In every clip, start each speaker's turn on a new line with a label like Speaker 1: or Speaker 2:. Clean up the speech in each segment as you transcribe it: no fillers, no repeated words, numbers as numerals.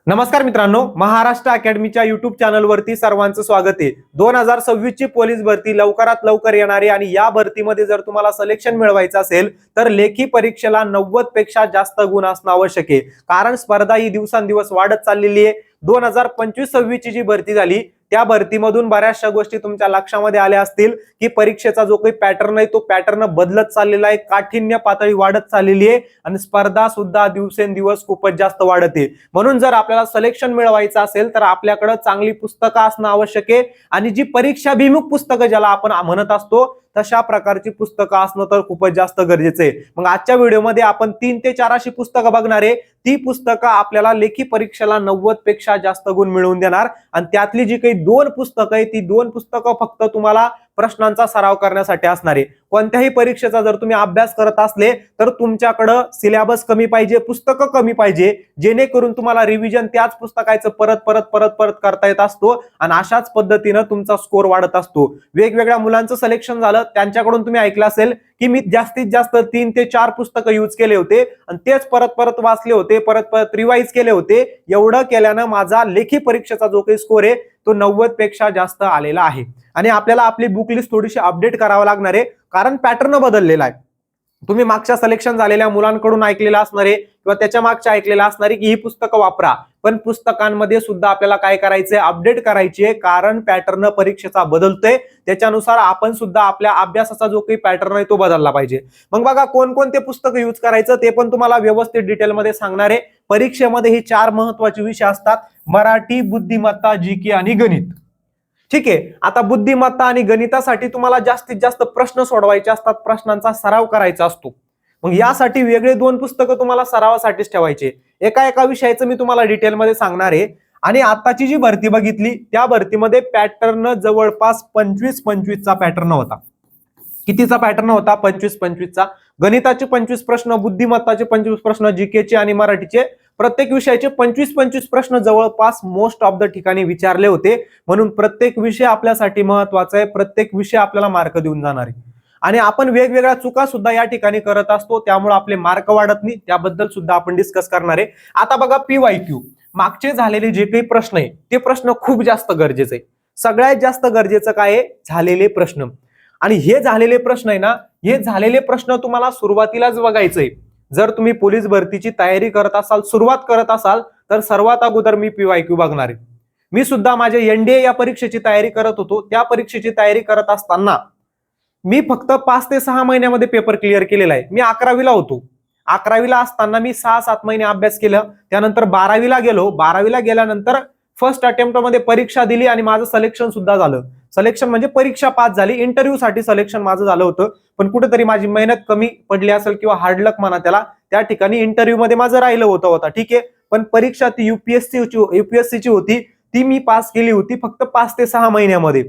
Speaker 1: नमस्कार मित्रांनो, महाराष्ट्र अकॅडमीच्या युट्यूब चॅनलवरती सर्वांचं स्वागत आहे। 2026 ची पोलीस भरती लवकरात लवकर येणार आहे आणि या भरतीमध्ये जर तुम्हाला सिलेक्शन मिळवायचं असेल तर लेखी परीक्षेला 90 पेक्षा जास्त गुण असणं आवश्यक आहे, कारण स्पर्धा ही दिवसांदिवस वाढत चाललेली आहे। 2025-26 ची जी भरती झाली त्या भरतीमधून बऱ्याचशा गोष्टी तुमच्या लक्षामध्ये आल्या असतील की परीक्षेचा जो काही पॅटर्न आहे तो पॅटर्न बदलत चाललेला आहे, काठिण्य पातळी वाढत चाललेली आहे आणि स्पर्धा सुद्धा दिवसेंदिवस खूपच जास्त वाढत आहे। म्हणून जर आपल्याला सिलेक्शन मिळवायचं असेल तर आपल्याकडे चांगली पुस्तकं असणं आवश्यक आहे आणि जी परीक्षाभिमुख पुस्तकं ज्याला आपण म्हणत असतो तशा प्रकारची पुस्तकं असणं तर खूपच जास्त गरजेचं आहे। मग आजच्या व्हिडिओमध्ये आपण 3 ते 4 अशी पुस्तकं बघणार आहे। ती पुस्तकं आपल्याला लेखी परीक्षेला 90 पेक्षा जास्त गुण मिळवून देणार आणि त्यातली जी काही 2 पुस्तकं आहेत ती 2 पुस्तकं फक्त तुम्हाला प्रश्नांचा सराव करण्यासाठी असणार आहे। कोणत्याही परीक्षेचा जर तुम्ही अभ्यास करत असले तर तुमच्याकडे सिलेबस कमी पाहिजे, पुस्तकं कमी पाहिजे, जेणेकरून तुम्हाला रिव्हिजन त्याच पुस्तकाचं परत करता येत असतो आणि अशाच पद्धतीने तुमचा स्कोर वाढत असतो। वेगवेगळ्या मुलांचं सिलेक्शन झालं त्यांच्याकडून तुम्ही ऐकलं असेल की मी जास्तीत जास्त 3 ते 4 पुस्तकं यूज केले होते आणि तेच परत वाचले होते, परत रिवाइज केले होते। एवढं केल्यानं माझा लेखी परीक्षेचा जो काही स्कोर आहे तो 90 पेक्षा जास्त आलेला आहे आणि आपल्याला आपली बुक लिस्ट थोडीशी अपडेट करावी लागणार आहे, कारण पॅटर्न बदललेला आहे। तुम्ही मागच्या सिलेक्शन झालेल्या मुलांकडून ऐकलेलं असणार आहे किंवा त्याच्या मागच्या ऐकलेलं असणार आहे की ही पुस्तकं वापरा, पण पुस्तकांमध्ये सुद्धा आपल्याला काय करायचंय, अपडेट करायची आहे, कारण पॅटर्न परीक्षेचा बदलतोय। त्याच्यानुसार आपण सुद्धा आपल्या अभ्यासाचा जो काही पॅटर्न आहे तो बदलला पाहिजे। मग बघा कोणकोणते पुस्तकं यूज करायचं ते पण तुम्हाला व्यवस्थित डिटेलमध्ये सांगणार आहे। परीक्षेमध्ये हे 4 महत्त्वाचे विषय असतात: मराठी, बुद्धिमत्ता, जीके आणि गणित। ठीक आहे, आता बुद्धिमत्ता आणि गणितासाठी तुम्हाला जास्तीत जास्त प्रश्न सोडवायचे असतात, प्रश्नांचा सराव करायचा असतो। मग यासाठी वेगळे 2 पुस्तकं तुम्हाला सरावासाठीच ठेवायचे। एका विषयाचं मी तुम्हाला डिटेलमध्ये सांगणार आहे आणि आताची जी भरती बघितली त्या भरतीमध्ये पॅटर्न जवळपास 25 चा पॅटर्न होता। कितीचा पॅटर्न होता? 25 चा। गणिताचे 25 प्रश्न, बुद्धिमत्ताचे 25 प्रश्न, जीकेचे आणि मराठीचे प्रत्येक विषयाचे 25 प्रश्न जवळपास मोस्ट ऑफ द ठिकाणी विचारले होते। म्हणून प्रत्येक विषय आपल्यासाठी महत्वाचा आहे, प्रत्येक विषय आपल्याला मार्क देऊन जाणार आहे आणि आपण वेगवेगळ्या चुका सुद्धा या ठिकाणी करत असतो, त्यामुळे आपले मार्क वाढत नाही, त्याबद्दल सुद्धा आपण डिस्कस करणार आहे। आता बघा PYQ, मागचे झालेले जे काही प्रश्न आहे ते प्रश्न खूप जास्त गरजेचे आहे। सगळ्यात जास्त गरजेचं काय आहे? झालेले प्रश्न। आणि हे झालेले प्रश्न आहे ना, हे झालेले प्रश्न तुम्हाला सुरुवातीलाच बघायचंय। जर तुम्ही पोलीस भरतीची तयारी करत असाल, सुरुवात करत असाल तर सर्वात अगोदर मी PYQ बघणार आहे। मी सुद्धा माझ्या NDA या परीक्षेची तयारी करत होतो, त्या परीक्षेची तयारी करत असताना मी फक्त 5 ते 6 महिन्यामध्ये पेपर क्लिअर केलेला आहे। मी 11वीला होतो, 11वीला असताना मी 6-7 महिने अभ्यास केला, त्यानंतर 12वीला गेलो, 12वीला गेल्यानंतर फर्स्ट अटेम्प्ट मध्ये परीक्षा दिली आणि माझं सिलेक्शन सुद्धा झालं। सिलेक्शन म्हणजे परीक्षा पास झाली, इंटरव्ह्यू साठी सिलेक्शन माझं झालं होतं, पण कुठेतरी माझी मेहनत कमी पडली असेल किंवा हार्ड लक म्हणा त्याला, त्या ठिकाणी इंटरव्ह्यू मध्ये माझं राहिलं होता। ठीक आहे, पण परीक्षा ती UPSC ची होती, ती मी पास केली होती फक्त 5 ते 6 महिन्यामध्ये।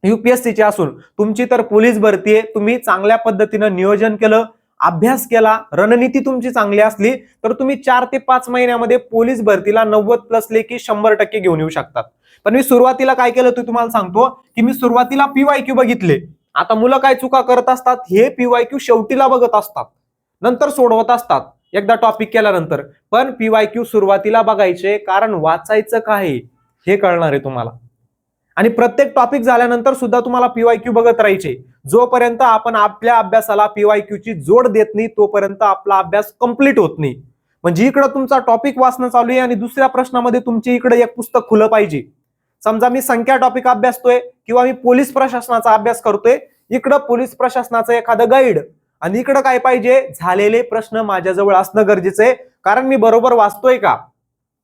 Speaker 1: UPSC ची असून तुमची तर पोलीस भरती आहे, तुम्ही चांगल्या पद्धतीनं नियोजन केलं, अभ्यास केला, रणनीती तुमची चांगली असली तर तुम्ही 4 ते 5 महिन्यामध्ये पोलीस भरतीला 90+ लेखी 100% घेऊन येऊ शकतात। पण मी सुरुवातीला काय केलं ते तुम्हाला सांगतो की मी सुरुवातीला PYQ बघितले। आता मुलं काय चुका करत असतात, हे PYQ शेवटीला बघत असतात, नंतर सोडवत असतात एकदा टॉपिक केल्यानंतर। पण PYQ सुरुवातीला बघायचे, कारण वाचायचं काय हे कळणार आहे तुम्हाला आणि प्रत्येक टॉपिक झाल्यानंतर सुद्धा तुम्हाला PYQ बघत राहायचे। जोपर्यंत आपण आपल्या अभ्यासाला PYQ ची जोड देत नाही तोपर्यंत आपला अभ्यास कंप्लीट होत नाही। म्हणजे इकडे तुमचा टॉपिक वाचणं चालू आहे आणि दुसऱ्या प्रश्नामध्ये तुमच्या इकडे एक पुस्तक खुलं पाहिजे। समजा मी संख्या टॉपिक अभ्यासतोय किंवा मी पोलीस प्रशासनाचा अभ्यास करतोय, इकडे पोलीस प्रशासनाचं एखादं गाईड आणि इकडे काय पाहिजे, झालेले प्रश्न माझ्याजवळ असणं गरजेचं आहे, कारण मी बरोबर वाचतोय का,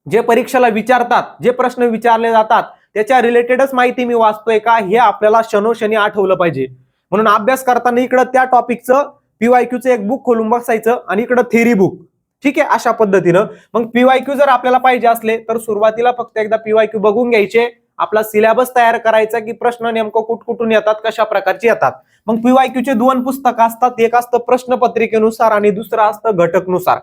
Speaker 1: जे परीक्षेला विचारतात, जे प्रश्न विचारले जातात त्याच्या रिलेटेडच माहिती मी वाचतोय का, हे आपल्याला क्षणोक्षणी आठवलं पाहिजे। म्हणून अभ्यास करताना इकडे त्या टॉपिकचं PYQचं एक बुक खोलून बसायचं आणि इकडे थेरी बुक। ठीक आहे, अशा पद्धतीनं मग PYQ जर आपल्याला पाहिजे असले तर सुरुवातीला फक्त एकदा PYQ बघून घ्यायचे, आपला सिलेबस तयार करायचा की प्रश्न नेमकं कुठून येतात, कशा प्रकारचे येतात। मग PYQ चे 2 पुस्तकं असतात, एक असतं प्रश्नपत्रिकेनुसार आणि दुसरं असतं घटकनुसार।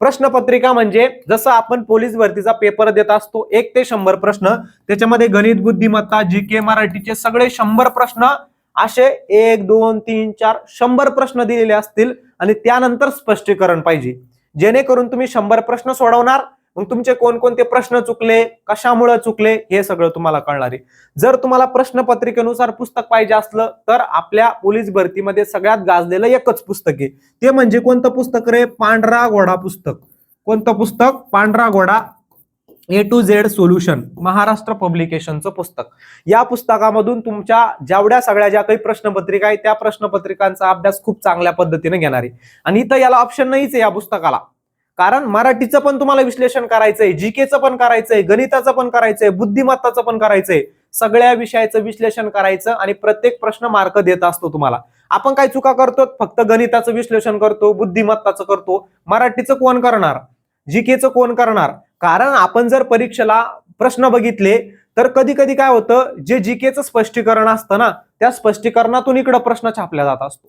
Speaker 1: प्रश्नपत्रिका म्हणजे जसं आपण पोलीस भरतीचा पेपर देत असतो 1 ते 100 प्रश्न, त्याच्यामध्ये गणित, बुद्धिमत्ता, जीके, मराठीचे सगळे 100 प्रश्न असे 1 2 3 4 100 प्रश्न दिलेले असतील आणि त्यानंतर स्पष्टीकरण पाहिजे, जेणेकरून तुम्ही 100 प्रश्न सोडवणार मग तुमचे कोणकोणते प्रश्न चुकले, कशामुळे चुकले, हे सगळं तुम्हाला कळणार आहे. जर तुम्हाला प्रश्नपत्रिकेनुसार पुस्तक पाहिजे असलं तर आपल्या पोलीस भरतीमध्ये सगळ्यात गाजलेलं एकच पुस्तक आहे, ते म्हणजे कोणतं पुस्तक रे? पांढरा घोडा पुस्तक. कोणतं पुस्तक? पांढरा घोडा A to Z solution, Maharashtra पब्लिकेशनचं पुस्तक. या पुस्तकामधून तुमच्या जेवढ्या सगळ्या ज्या काही प्रश्नपत्रिका आहेत त्या प्रश्नपत्रिकांचा अभ्यास खूप चांगल्या पद्धतीने घेणार आहे. आणि इथं याला ऑप्शन नाहीच आहे या पुस्तकाला, कारण मराठीचं पण तुम्हाला विश्लेषण करायचंय, जीकेचं पण करायचंय, गणिताचं पण करायचंय, बुद्धिमत्ताचं पण करायचंय, सगळ्या विषयाचं विश्लेषण करायचं आणि प्रत्येक प्रश्न मार्क देत असतो तुम्हाला. आपण काय चुका करतो? फक्त गणिताचं विश्लेषण करतो, बुद्धिमत्ताचं करतो, मराठीचं कोण करणार, जीकेचं कोण करणार? कारण आपण जर परीक्षेला प्रश्न बघितले तर कधी कधी काय होतं, जे जीकेचं स्पष्टीकरण असतं ना, त्या स्पष्टीकरणातून इकडे प्रश्न छापला जात असतो.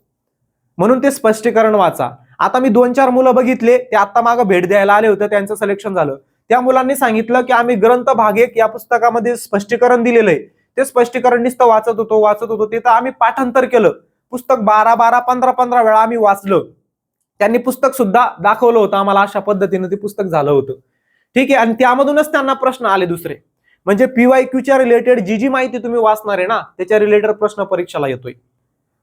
Speaker 1: म्हणून ते स्पष्टीकरण वाचा. आता मी 2-4 मुलं बघितले, ते आता मागे भेट द्यायला आले होते, त्यांचं सिलेक्शन झालं. त्या मुलांनी सांगितलं की आम्ही ग्रंथ भाग 1 या पुस्तकामध्ये स्पष्टीकरण दिलेलं आहे, ते स्पष्टीकरण नुसतं वाचत होतो ते तर आम्ही पाठांतर केलं. पुस्तक 12-12, 15-15 वेळा आम्ही वाचलं. त्यांनी पुस्तक सुद्धा दाखवलं होतं आम्हाला, अशा पद्धतीने ते पुस्तक झालं होतं. ठीक आहे. आणि त्यामधूनच त्यांना प्रश्न आले दुसरे. म्हणजे PYQच्या रिलेटेड जी माहिती तुम्ही वाचणार आहे ना, त्याच्या रिलेटेड प्रश्न परीक्षेला येतोय.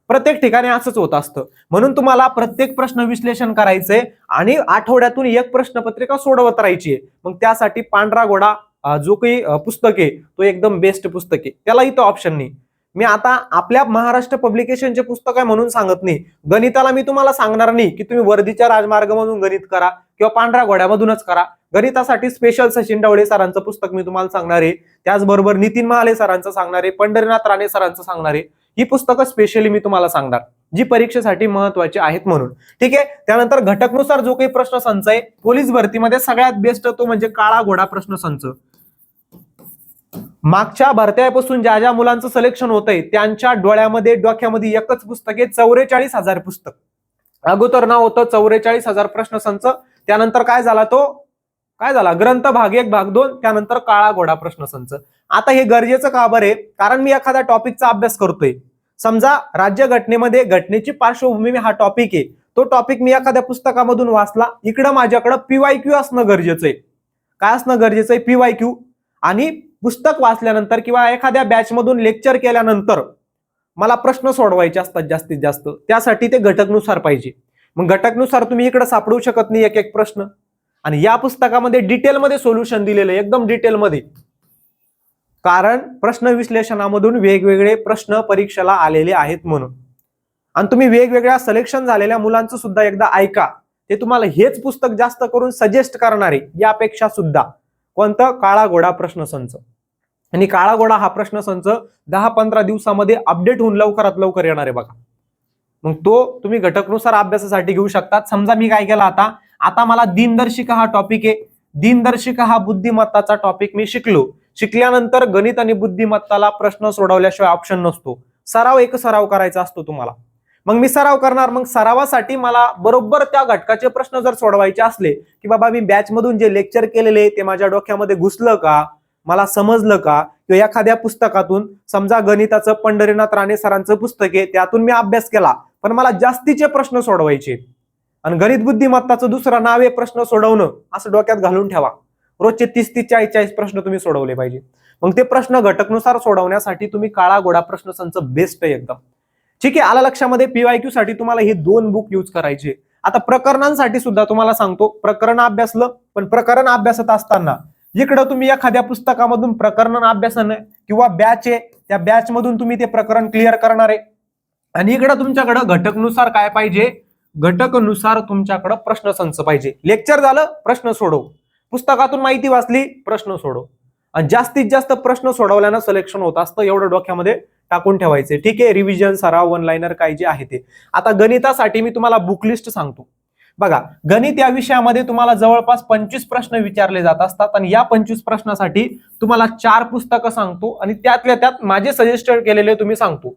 Speaker 1: प्रत्येक ठिकाणी असंच होत असतं. म्हणून तुम्हाला प्रत्येक प्रश्न विश्लेषण करायचंय आणि आठवड्यातून एक प्रश्नपत्रिका सोडवत राहायची आहे. मग त्यासाठी पांढरा घोडा जो काही पुस्तक आहे तो एकदम बेस्ट पुस्तक आहे, त्याला इथं ऑप्शन नाही. मी आता आपल्या महाराष्ट्र पब्लिकेशनचे पुस्तक आहे म्हणून सांगत नाही. गणिताला मी तुम्हाला सांगणार नाही की तुम्ही वर्धीच्या राजमार्गामधून गणित करा किंवा पांढऱ्या घोड्यामधूनच करा. गणितासाठी स्पेशल सचिन ढवळे सरांचं पुस्तक मी तुम्हाला सांगणार आहे, त्याचबरोबर नितीन महाले सरांचं सांगणार आहे, पंढरीनाथ राणे सरांचं सांगणार आहे. ही पुस्तकं स्पेशली मी तुम्हाला सांगणार जी परीक्षेसाठी महत्वाची आहेत म्हणून. ठीक आहे. त्यानंतर घटकनुसार जो काही प्रश्न संच आहे पोलीस भरतीमध्ये सगळ्यात बेस्ट तो म्हणजे काळा घोडा प्रश्न संच. मागच्या भरत्यापासून ज्या ज्या मुलांचं सिलेक्शन होतंय त्यांच्या डोक्यामध्ये एकच पुस्तक आहे, 44,000 पुस्तक. अगोदर नाव होतं 44,000 प्रश्न संच, त्यानंतर काय झाला ग्रंथ भाग 1 भाग 2, त्यानंतर काळा घोडा प्रश्न संच. आता हे गरजेचं का बरं आहे? कारण मी एखाद्या टॉपिकचा अभ्यास करतोय, समजा राज्यघटनेमध्ये घटनेची पार्श्वभूमी हा टॉपिक आहे, तो टॉपिक मी एखाद्या पुस्तकामधून वाचला, इकडं माझ्याकडं PYQ असणं गरजेचं आहे. काय असणं गरजेचं आहे? PYQ. आणि पुस्तक वाचल्यानंतर किंवा एखाद्या बॅच मधून लेक्चर केल्यानंतर मला प्रश्न सोडवायचे असतात जास्तीत जास्त, त्यासाठी ते घटकनुसार पाहिजे. मग घटकनुसार तुम्ही इकडे सापडू शकत नाही एक एक प्रश्न. आणि या पुस्तकामध्ये डिटेलमध्ये सोल्युशन दिलेलं आहे, एकदम डिटेलमध्ये. कारण प्रश्न विश्लेषणामधून वेगवेगळे प्रश्न परीक्षेला आलेले आहेत म्हणून. आणि तुम्ही वेगवेगळ्या सिलेक्शन झालेल्या मुलांचं सुद्धा एकदा ऐका, ते तुम्हाला हेच पुस्तक जास्त करून सजेस्ट करणार आहे यापेक्षा सुद्धा. कोणतं? काळा घोडा प्रश्न संच. आणि काळा घोडा हा प्रश्न संच 10-15 दिवसामध्ये अपडेट होऊन लवकरात लवकर येणार आहे बघा. मग तो तुम्ही घटकनुसार अभ्यासासाठी घेऊ शकतात. समजा मी काय केलं, आता मला दिनदर्शिका हा टॉपिक आहे, दिनदर्शिका हा बुद्धिमत्ताचा टॉपिक मी शिकल्यानंतर गणित आणि बुद्धिमत्ताला प्रश्न सोडवल्याशिवाय ऑप्शन नसतो. सराव करायचा असतो तुम्हाला. मग मी सराव करणार, मग सरावासाठी मला बरोबर त्या घटकाचे प्रश्न जर सोडवायचे असले की बाबा मी बॅच मधून जे लेक्चर केलेले ते माझ्या डोक्यामध्ये घुसलं का, मला समजलं का, किंवा एखाद्या पुस्तकातून समजा गणिताचं पंढरीनाथ राणे सरांचं पुस्तक आहे त्यातून मी अभ्यास केला, पण मला जास्तीचे प्रश्न सोडवायचे आणि गणित बुद्धिमत्ताचं दुसरं नाव आहे प्रश्न सोडवणं, असं डोक्यात घालून ठेवा. रोजचे 30-30, 40-40 प्रश्न तुम्ही सोडवले पाहिजे. मग ते प्रश्न घटकनुसार सोडवण्यासाठी तुम्ही काळा घोडा प्रश्न संच बेस्ट आहे एकदम. ठीक आहे. आला लक्षामध्ये? PYQ साठी तुम्हाला हे 2 बुक यूज करायचे. आता प्रकरणांसाठी सुद्धा तुम्हाला सांगतो, प्रकरण अभ्यासलं, पण प्रकरण अभ्यासत असताना इकडं तुम्ही एखाद्या पुस्तकामधून प्रकरण अभ्यासानं किंवा बॅच आहे त्या बॅच मधून तुम्ही ते प्रकरण क्लिअर करणार आहे. आणि इकडं तुमच्याकडं घटकनुसार काय पाहिजे? घटकनुसार तुमच्याकडं प्रश्न संच पाहिजे. लेक्चर झालं, प्रश्न सोडव. पुस्तकातून माहिती वाचली, प्रश्न सोडव. आणि जास्तीत जास्त प्रश्न सोडवल्यानं सिलेक्शन होत असतं, एवढं डोक्यामध्ये टाकून ठेवायचे. ठीक आहे. रिव्हिजन, सराव, वन लाइनर काय जे आहे ते. आता गणितासाठी मी तुम्हाला बुक लिस्ट सांगतो बघा. गणित या विषयामध्ये तुम्हाला जवळपास 25 प्रश्न विचारले जात असतात आणि या 25 प्रश्नासाठी तुम्हाला 4 पुस्तकं सांगतो आणि त्यातल्या त्यात माझे सजेस्टेड केलेले तुम्ही सांगतो.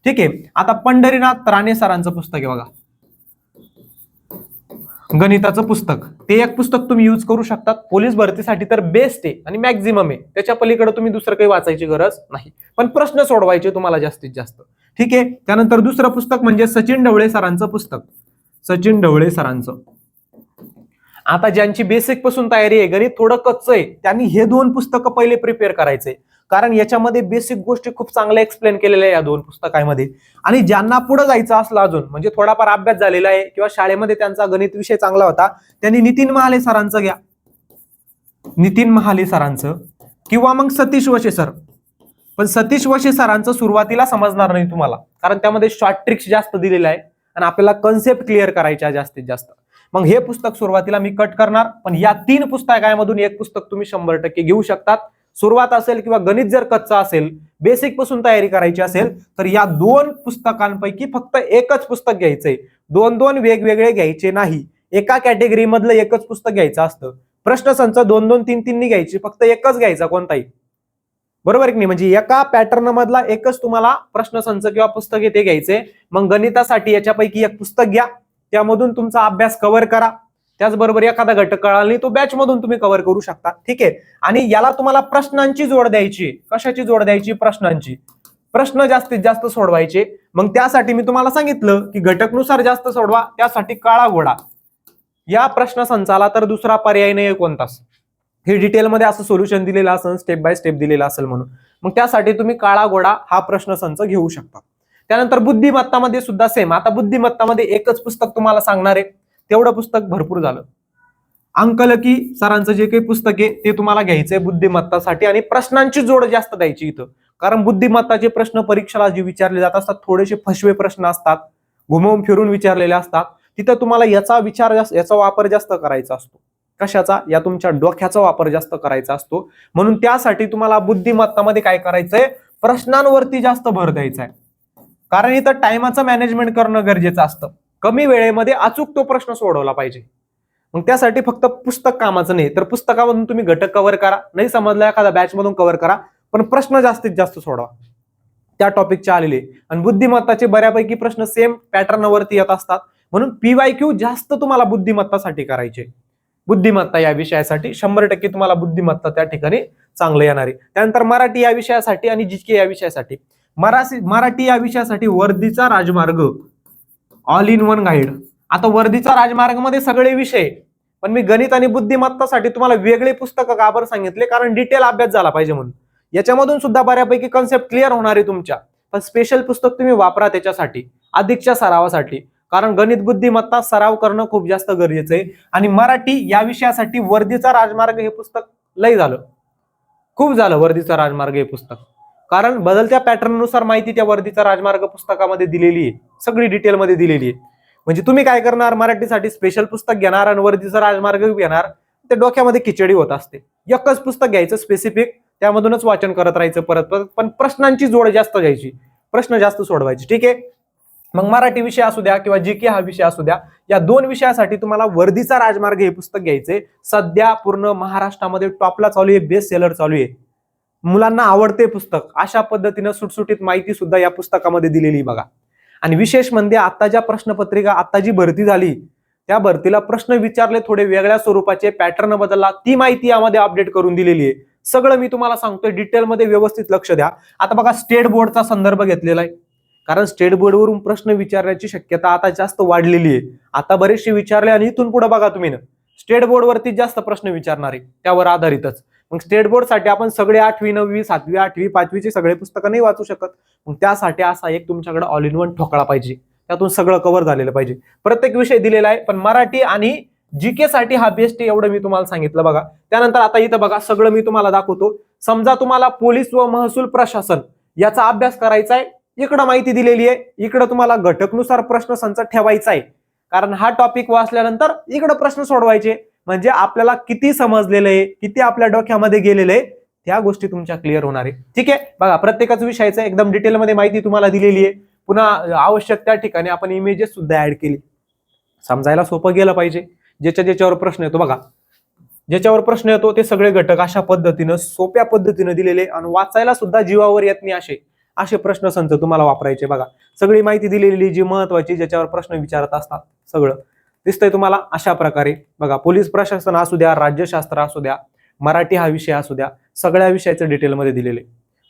Speaker 1: ठीक आहे. आता पंढरीनाथ राणे सरांचं पुस्तक आहे बघा, गणिताचं पुस्तक. ते एक पुस्तक तुम्ही यूज करू शकतात. पोलीस भरतीसाठी तर बेस्ट आहे आणि मॅक्झिमम आहे, त्याच्या पलीकडे तुम्ही दुसरं काही वाचायची गरज नाही, पण प्रश्न सोडवायचे तुम्हाला जास्तीत जास्त. ठीक आहे. त्यानंतर दुसरं पुस्तक म्हणजे सचिन ढवळे सरांचं पुस्तक, सचिन ढवळे सरांचं. आता ज्यांची बेसिक पासून तयारी आहे, गणित थोडं कच्च आहे, त्यांनी हे दोन पुस्तकं पहिले प्रिपेअर करायचे, कारण याच्यामध्ये बेसिक गोष्टी खूप चांगल्या एक्सप्लेन केलेल्या आहे या दोन पुस्तकांमध्ये. आणि ज्यांना पुढे जायचं असलं अजून, म्हणजे थोडाफार अभ्यास झालेला आहे किंवा शाळेमध्ये त्यांचा गणित विषय चांगला होता, त्यांनी नितीन महाले सरांचं घ्या, नितीन महाले सरांचं, किंवा मग सतीश वशे सर. पण सतीश वशे सरांचं सुरुवातीला समजणार नाही तुम्हाला, कारण त्यामध्ये शॉर्ट ट्रिक्स जास्त दिलेला आहे आणि आपल्याला कन्सेप्ट क्लिअर करायच्या जास्तीत जास्त. मग हे पुस्तक सुरुवातीला मी कट करणार, पण या 3 पुस्तकांमधून एक पुस्तक तुम्ही 100% घेऊ शकतात. सुरुवात असेल किंवा गणित जर कच्चा असेल, बेसिक पासून तयारी करायची असेल, तर या 2 पुस्तकांपैकी फक्त एकच पुस्तक घ्यायचंय. 2-2 वेगवेगळे घ्यायचे नाही. एका कॅटेगरी मधलं एकच पुस्तक घ्यायचं असतं. प्रश्नसंच 2-2, 3-3 नाही घ्यायची, फक्त एकच घ्यायचा कोणताही. बरोबर की नाही? म्हणजे एका पॅटर्न मधला एकच तुम्हाला प्रश्नसंच किंवा पुस्तक आहे ते घ्यायचे. मग गणितासाठी याच्यापैकी एक पुस्तक घ्या, त्यामधून तुमचा अभ्यास कव्हर करा. त्याचबरोबर एखादा घटक कळाला नाही तो बॅच मधून तुम्ही कव्हर करू शकता. ठीक आहे. आणि याला तुम्हाला प्रश्नांची जोड द्यायची. कशाची जोड द्यायची? प्रश्नांची. प्रश्न जास्तीत जास्त सोडवायचे. मग त्यासाठी मी तुम्हाला सांगितलं की घटकनुसार जास्त सोडवा, त्यासाठी काळा घोडा. या प्रश्नसंचाला तर दुसरा पर्याय नाही कोणताच. हे डिटेलमध्ये असं सोल्युशन दिलेलं असेल, स्टेप बाय स्टेप दिलेलं असेल म्हणून. मग त्यासाठी तुम्ही काळा घोडा हा प्रश्नसंच घेऊ शकता. त्यानंतर बुद्धिमत्तामध्ये सुद्धा सेम. आता बुद्धिमत्तामध्ये एकच पुस्तक तुम्हाला सांगणार आहे, तेवढं पुस्तक भरपूर झालं. अंकलकी सरांचं जे काही पुस्तक आहे ते तुम्हाला घ्यायचंय बुद्धिमत्तासाठी, आणि प्रश्नांची जोड जास्त द्यायची इथं. कारण बुद्धिमत्ताचे प्रश्न परीक्षेला जे विचारले जात असतात, थोडेसे फसवे प्रश्न असतात, घुमवून फिरून विचारलेले असतात. तिथं तुम्हाला याचा वापर जास्त करायचा असतो. कशाचा? या तुमच्या डोक्याचा वापर जास्त करायचा असतो. म्हणून त्यासाठी तुम्हाला बुद्धिमत्तामध्ये काय करायचंय? प्रश्नांवरती जास्त भर द्यायचा आहे. कारण इथं टाइमाचं मॅनेजमेंट करणं गरजेचं असतं. कमी वेळेमध्ये अचूक तो प्रश्न सोडवला पाहिजे. मग त्यासाठी फक्त पुस्तक कामाचं नाही, तर पुस्तकामधून तुम्ही घटक कव्हर करा, नाही समजला एखादा बॅच मधून कव्हर करा, पण प्रश्न जास्तीत जास्त सोडवा त्या टॉपिकचे आलेले. आणि बुद्धिमत्ताचे बऱ्यापैकी प्रश्न सेम पॅटर्नवरती येत असतात, म्हणून PYQ जास्त तुम्हाला बुद्धिमत्तासाठी करायचे. बुद्धिमत्ता या विषयासाठी 100% तुम्हाला बुद्धिमत्ता त्या ठिकाणी चांगलं येणार आहे. त्यानंतर मराठी या विषयासाठी आणि GK या विषयासाठी. मराठी या विषयासाठी वर्दीचा राजमार्ग ऑल इन वन गाईड. आता वर्दीचा राजमार्ग मध्ये सगळे विषय, पण मी गणित आणि बुद्धिमत्तासाठी तुम्हाला वेगळे पुस्तक का बरं सांगितले? कारण डिटेल अभ्यास झाला पाहिजे म्हणून. याच्यामधून सुद्धा बऱ्यापैकी कन्सेप्ट क्लिअर होणार आहे तुमच्या, पण स्पेशल पुस्तक तुम्ही वापरा त्याच्यासाठी, अधिकच्या सरावासाठी. कारण गणित बुद्धिमत्ता सराव करणं खूप जास्त गरजेचं आहे. आणि मराठी या विषयासाठी वर्दीचा राजमार्ग हे पुस्तक लय झालं, खूप झालं वर्दीचा राजमार्ग हे पुस्तक. कारण बदलत्या पॅटर्ननुसार माहिती त्या वर्दीचा राजमार्ग पुस्तकामध्ये दिलेली आहे, सगळी डिटेलमध्ये दिलेली आहे. म्हणजे तुम्ही काय करणार? मराठीसाठी स्पेशल पुस्तक घेणार आणि वर्दीचा राजमार्ग घेणार, ते डोक्यामध्ये खिचडी होत असते. एकच पुस्तक घ्यायचं स्पेसिफिक, त्यामधूनच वाचन करत राहायचं परत परत, पण प्रश्नांची जोड जास्त घ्यायची, प्रश्न जास्त सोडवायचे. ठीक आहे. मग मराठी विषय असू द्या किंवा GK हा विषय असू द्या, या 2 विषयासाठी तुम्हाला वर्दीचा राजमार्ग हे पुस्तक घ्यायचे. सध्या पूर्ण महाराष्ट्रामध्ये टॉपला चालू आहे, बेस्ट सेलर चालू आहे, मुलांना आवडते पुस्तक. अशा पद्धतीनं सुटसुटीत माहिती सुद्धा या पुस्तकामध्ये दिलेली बघा. आणि विशेष म्हणजे आता ज्या प्रश्नपत्रिका, आता जी भरती झाली, त्या भरतीला प्रश्न विचारले थोडे वेगळ्या स्वरूपाचे, पॅटर्न बदलला, ती माहिती यामध्ये अपडेट करून दिलेली आहे. सगळं मी तुम्हाला सांगतोय, डिटेलमध्ये व्यवस्थित लक्ष द्या. आता बघा स्टेट बोर्डचा संदर्भ घेतलेला आहे, कारण स्टेट बोर्डवरून प्रश्न विचारण्याची शक्यता आता जास्त वाढलेली आहे. आता बरेचसे विचारले आणि इथून पुढे बघा तुम्ही ना, स्टेट बोर्डवरती जास्त प्रश्न विचारणार आहे, त्यावर आधारितच. मग स्टेट बोर्डसाठी आपण सगळे 8वी 9वी 7वी 8वी 5वीचे सगळे पुस्तकं नाही वाचू शकत. मग त्यासाठी असा एक तुमच्याकडे ऑल इन वन ठोकळा पाहिजे, त्यातून सगळं कव्हर झालेलं पाहिजे. प्रत्येक विषय दिलेला आहे, पण मराठी आणि GK साठी हा बेस्ट आहे, एवढं मी तुम्हाला सांगितलं बघा. त्यानंतर आता इथं बघा सगळं मी तुम्हाला दाखवतो. समजा तुम्हाला पोलीस व महसूल प्रशासन याचा अभ्यास करायचा आहे, इकडं माहिती दिलेली आहे, इकडं तुम्हाला घटकनुसार प्रश्नसंच ठेवायचा आहे. कारण हा टॉपिक वाचल्यानंतर इकडं प्रश्न सोडवायचे, म्हणजे आपल्याला किती समजलेलं आहे, किती आपल्या डोक्यामध्ये गेलेलं आहे, त्या गोष्टी तुमच्या क्लिअर होणार आहे. ठीक आहे. बघा प्रत्येकाच विषयाचं एकदम डिटेलमध्ये माहिती तुम्हाला दिलेली आहे. पुन्हा आवश्यक त्या ठिकाणी आपण इमेजेस सुद्धा ऍड केली, समजायला सोपं गेलं पाहिजे. ज्याच्यावर प्रश्न येतो बघा, ज्याच्यावर प्रश्न येतो ते सगळे घटक अशा पद्धतीनं सोप्या पद्धतीनं दिलेले आणि वाचायला सुद्धा जीवावर येत नाही असे प्रश्नसंच तुम्हाला वापरायचे. बघा सगळी माहिती दिलेली जी महत्वाची, ज्याच्यावर प्रश्न विचारत असतात, सगळं दिसतंय तुम्हाला अशा प्रकारे. बघा पोलीस प्रशासन असू द्या, राज्यशास्त्र असू द्या, मराठी हा विषय असू द्या, सगळ्या विषयाचं डिटेलमध्ये दिलेले.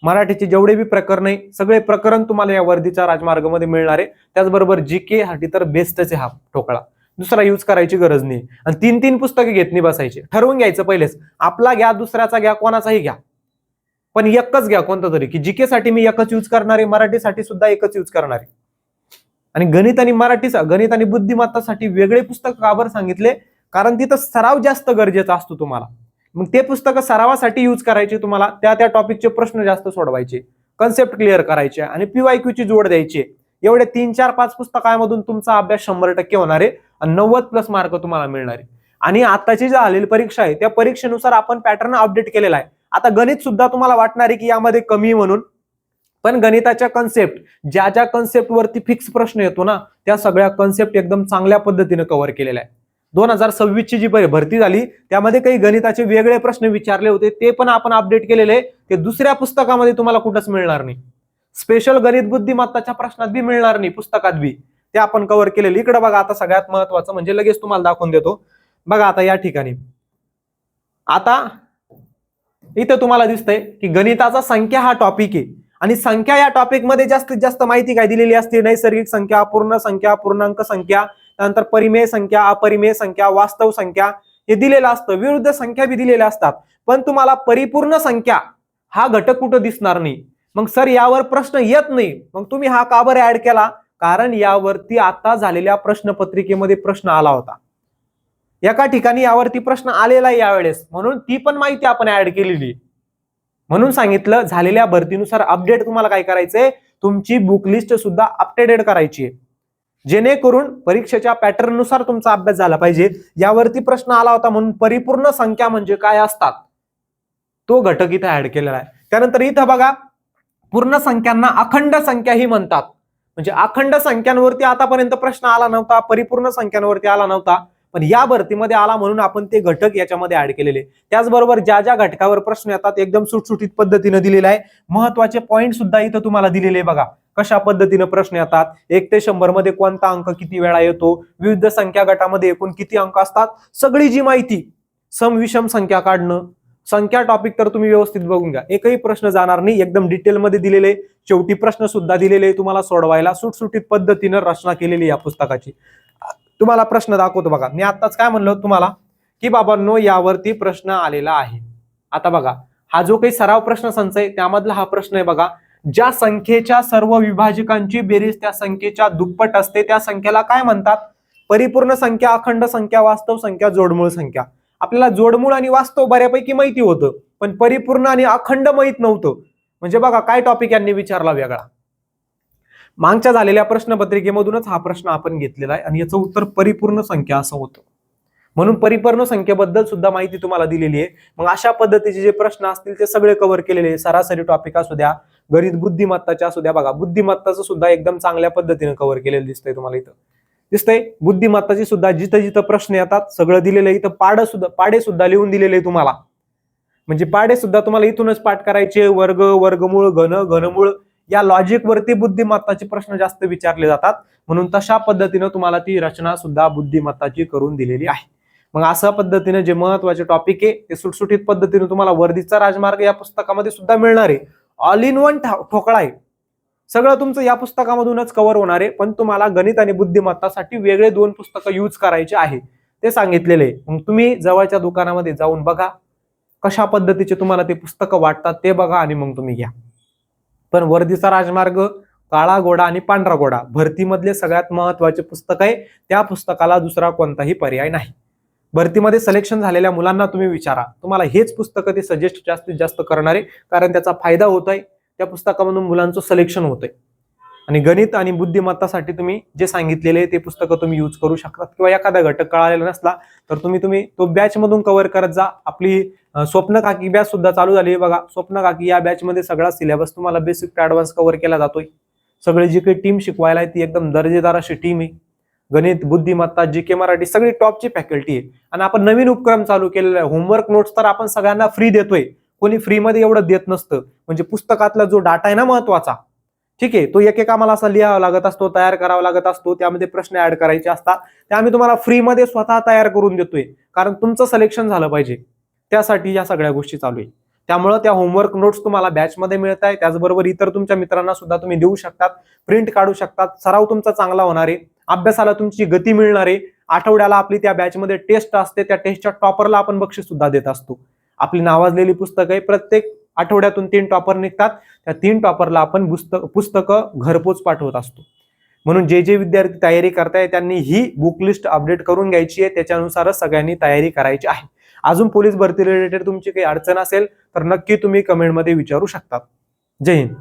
Speaker 1: मराठीचे जेवढे बी प्रकरण आहे, सगळे प्रकरण तुम्हाला या वर्दीच्या राजमार्गामध्ये मिळणार आहे. त्याचबरोबर GK साठी तर बेस्टच आहे हा ठोकळा. दुसरा यूज करायची गरज नाही. आणि 3-3 पुस्तके घेत नाही बसायचे. ठरवून घ्यायचं पहिलेच, आपला घ्या, दुसऱ्याचा घ्या, कोणाचाही घ्या, पण एकच घ्या कोणतं तरी, की जीके साठी मी एकच यूज करणार आहे, मराठीसाठी सुद्धा एकच यूज करणार आहे. आणि गणित आणि गणित आणि बुद्धिमत्तासाठी वेगळे पुस्तक का बरं सांगितले? कारण तिथं सराव जास्त गरजेचा असतो तुम्हाला. मग ते पुस्तक सरावासाठी यूज करायचे, तुम्हाला त्या टॉपिकचे प्रश्न जास्त सोडवायचे, कन्सेप्ट क्लिअर करायचे आणि PYQ ची जोड द्यायची. एवढे 3-4-5 पुस्तकांमधून तुमचा अभ्यास 100% होणार आहे आणि 90+ मार्क तुम्हाला मिळणार आहे. आणि आताची जी आलेली परीक्षा आहे त्या परीक्षेनुसार आपण पॅटर्न अपडेट केलेला आहे. आता गणित सुद्धा तुम्हाला वाटणार आहे की यामध्ये कमी म्हणून, पण गणिताच्या कन्सेप्ट ज्या कन्सेप्ट वरती फिक्स प्रश्न येतो ना, त्या सगळ्या कन्सेप्ट एकदम चांगल्या पद्धतीने कव्हर केलेल्या आहे. 2026 ची जी भरती झाली त्यामध्ये काही गणिताचे वेगळे प्रश्न विचारले होते, ते पण आपण अपडेट केलेले. ते दुसऱ्या पुस्तकामध्ये तुम्हाला कुठंच मिळणार नाही. स्पेशल गणित बुद्धिमत्ताच्या प्रश्नात बी मिळणार नाही, पुस्तकात बी ते आपण कव्हर केलेले. इकडे बघा, आता सगळ्यात महत्वाचं म्हणजे लगेच तुम्हाला दाखवून देतो. बघा आता या ठिकाणी, आता इथं तुम्हाला दिसतंय की गणिताचा संख्या हा टॉपिक आहे आणि संख्या या टॉपिक मध्ये जास्तीत जास्त माहिती काय दिलेली असते? नैसर्गिक संख्या, पूर्ण संख्या, पूर्णांक संख्या, त्यानंतर परिमेय संख्या, अपरिमेय संख्या, वास्तव संख्या हे दिलेलं असतं. विरुद्ध संख्या बी दिलेल्या असतात, पण तुम्हाला परिपूर्ण संख्या हा घटक कुठं दिसणार नाही. मग सर यावर प्रश्न येत नाही, मग तुम्ही हा का बरं ऍड केला? कारण यावरती आता झालेल्या प्रश्नपत्रिकेमध्ये प्रश्न आला होता, एका ठिकाणी यावरती प्रश्न आलेला आहे यावेळेस, म्हणून ती पण माहिती आपण ऍड केलेली. म्हणून सांगितलं झालेल्या भरतीनुसार अपडेट तुम्हाला काय करायचंय, तुमची बुक लिस्ट सुद्धा अपडेटेड करायची आहे, जेणेकरून परीक्षेच्या पॅटर्न नुसार तुमचा अभ्यास झाला पाहिजे. यावरती प्रश्न आला होता म्हणून परिपूर्ण संख्या म्हणजे काय असतात तो घटक इथे ऍड केलेला आहे. त्यानंतर इथं बघा, पूर्ण संख्यांना अखंड संख्याही म्हणतात. म्हणजे अखंड संख्यांवरती आतापर्यंत प्रश्न आला नव्हता, परिपूर्ण संख्यांवरती आला नव्हता, पण या भरतीमध्ये आला म्हणून आपण ते घटक याच्यामध्ये ऍड केलेले. त्याचबरोबर ज्या घटकावर प्रश्न येतात एकदम सुटसुटीत पद्धतीने दिलेला आहे. महत्वाचे पॉईंट सुद्धा इथं तुम्हाला दिलेले बघा, कशा पद्धतीने प्रश्न येतात. 1 ते 100 मध्ये कोणता अंक किती वेळा येतो, विविध संख्या गटामध्ये एकूण किती अंक असतात, सगळी जी माहिती, सम विषम संख्या काढणं, संख्या टॉपिक तर तुम्ही व्यवस्थित बघून घ्या, एकही प्रश्न जाणार नाही, एकदम डिटेलमध्ये दिलेले. शेवटी प्रश्न सुद्धा दिलेले तुम्हाला सोडवायला, सुटसुटीत पद्धतीने रचना केलेली या पुस्तकाची. तुम्हाला प्रश्न दाखवतो बघा. मी आताच काय म्हणलो तुम्हाला की बाबांनो यावरती प्रश्न आलेला आहे. आता बघा, हा जो काही सराव प्रश्न संच आहे त्यामधला हा प्रश्न आहे बघा, ज्या संख्येच्या सर्व विभाजकांची बेरीज त्या संख्येच्या दुप्पट असते त्या संख्येला काय म्हणतात? परिपूर्ण संख्या, अखंड संख्या, वास्तव संख्या, जोडमूळ संख्या. आपल्याला जोडमूळ आणि वास्तव बऱ्यापैकी माहिती होतं, पण परिपूर्ण आणि अखंड माहित नव्हतं. म्हणजे बघा काय टॉपिक यांनी विचारला वेगळा. मागच्या झालेल्या प्रश्नपत्रिकेमधूनच हा प्रश्न आपण घेतलेला आहे आणि याचं उत्तर परिपूर्ण संख्या असं होतं. म्हणून परिपूर्ण संख्येबद्दल सुद्धा माहिती तुम्हाला दिलेली आहे. मग अशा पद्धतीचे जे प्रश्न असतील ते सगळे कव्हर केलेले आहे. सरासरी टॉपिक असू द्या, गणित बुद्धिमत्ताच्या असू द्या, बघा बुद्धिमत्ताचं सुद्धा एकदम चांगल्या पद्धतीने कव्हर केलेलं दिसतंय तुम्हाला. इथं दिसतंय बुद्धिमत्ताची सुद्धा जिथं जिथं प्रश्न येतात सगळं दिलेलं आहे. इथं पाडे सुद्धा लिहून दिलेले आहे तुम्हाला. म्हणजे पाडे सुद्धा तुम्हाला इथूनच पाठ करायचे. वर्ग, वर्गमूळ, घनमूळ या लॉजिक वरती बुद्धिमत्ताचे प्रश्न जास्त विचारले जातात. म्हणून तशा पद्धतीने तुम्हाला ती रचना सुद्धा बुद्धिमत्ताची करून दिलेली आहे. मग अशा पद्धतीने जे महत्वाचे टॉपिक आहे ते सुटसुटीत पद्धतीने तुम्हाला वर्दीचा राजमार्ग या पुस्तकामध्ये सुद्धा मिळणार आहे. ऑल इन वन ठोकळा आहे. सगळं तुमचं या पुस्तकामधूनच कव्हर होणार आहे. पण तुम्हाला गणित आणि बुद्धिमत्तासाठी वेगळे 2 पुस्तकं यूज करायचे आहे ते सांगितलेले आहे. मग तुम्ही जवळच्या दुकानामध्ये जाऊन बघा, कशा पद्धतीचे तुम्हाला ते पुस्तकं वाटतात ते बघा आणि मग तुम्ही घ्या. पण वर्दीचा राजमार्ग, काळा घोडा आणि पांढरा घोडा भरतीमधले सगळ्यात महत्वाचे पुस्तक आहे. त्या पुस्तकाला दुसरा कोणताही पर्याय नाही. भरतीमध्ये सिलेक्शन झालेल्या मुलांना तुम्ही विचारा, तुम्हाला हेच पुस्तकं ते सजेस्ट जास्तीत जास्त करणार आहे, कारण त्याचा फायदा होतोय. त्या पुस्तकामधून मुलांचं सिलेक्शन होतंय. आणि गणित आणि बुद्धिमत्तासाठी तुम्ही जे सांगितलेले ते पुस्तकं तुम्ही यूज करू शकता. किंवा एखादा घटक कळालेला नसला तर तुम्ही तो बॅच मधून कव्हर करत जा. आपली स्वप्न काकी बॅच सुद्धा चालू झाली आहे बघा. स्वप्न काकी या बॅच मध्ये सगळा सिलेबस तुम्हाला बेसिक टू ऍडव्हान्स कव्हर केला जातोय. सगळी जी काही टीम शिकवायला आहे ती एकदम दर्जेदार अशी टीम आहे. गणित, बुद्धिमत्ता, जीके, मराठी सगळी टॉपची फॅकल्टी आहे. आणि आपण नवीन उपक्रम चालू केलेला आहे. होमवर्क नोट्स तर आपण सगळ्यांना फ्री देतोय. कोणी फ्री मध्ये एवढं देत नसतं. म्हणजे पुस्तकातला जो डाटा आहे ना महत्वाचा, ठीक आहे, तो एक आम्हाला असा लिहावा लागत असतो, तयार करावा लागत असतो. त्यामध्ये प्रश्न ऍड करायचे असतात. ते आम्ही तुम्हाला फ्रीमध्ये स्वतः तयार करून देतोय, कारण तुमचं सिलेक्शन झालं पाहिजे. त्यासाठी या सगळ्या गोष्टी चालू आहे. त्यामुळे त्या होमवर्क नोट्स तुम्हाला बॅचमध्ये मिळत आहे. त्याचबरोबर इतर तुमच्या मित्रांना सुद्धा तुम्ही देऊ शकतात, प्रिंट काढू शकतात. सराव तुमचा चांगला होणार आहे. अभ्यासाला तुमची गती मिळणार आहे. आठवड्याला आपली त्या बॅचमध्ये टेस्ट असते, त्या टेस्टच्या टॉपरला आपण बक्षीस सुद्धा देत असतो. आपली नावाजलेली पुस्तकं आहे, प्रत्येक आठवड्यातून 3 टॉपर निघतात, त्या 3 टॉपरला आपण पुस्तकं घरपोच पाठवत असतो. म्हणून जे विद्यार्थी तयारी करताय त्यांनी ही बुक लिस्ट अपडेट करून घ्यायची आहे, त्याच्यानुसारच सगळ्यांनी तयारी करायची आहे. अजून पोलीस भरती रिलेटेड तुमची काही अडचण असेल तर नक्की तुम्ही कमेंटमध्ये विचारू शकता. जय हिंद.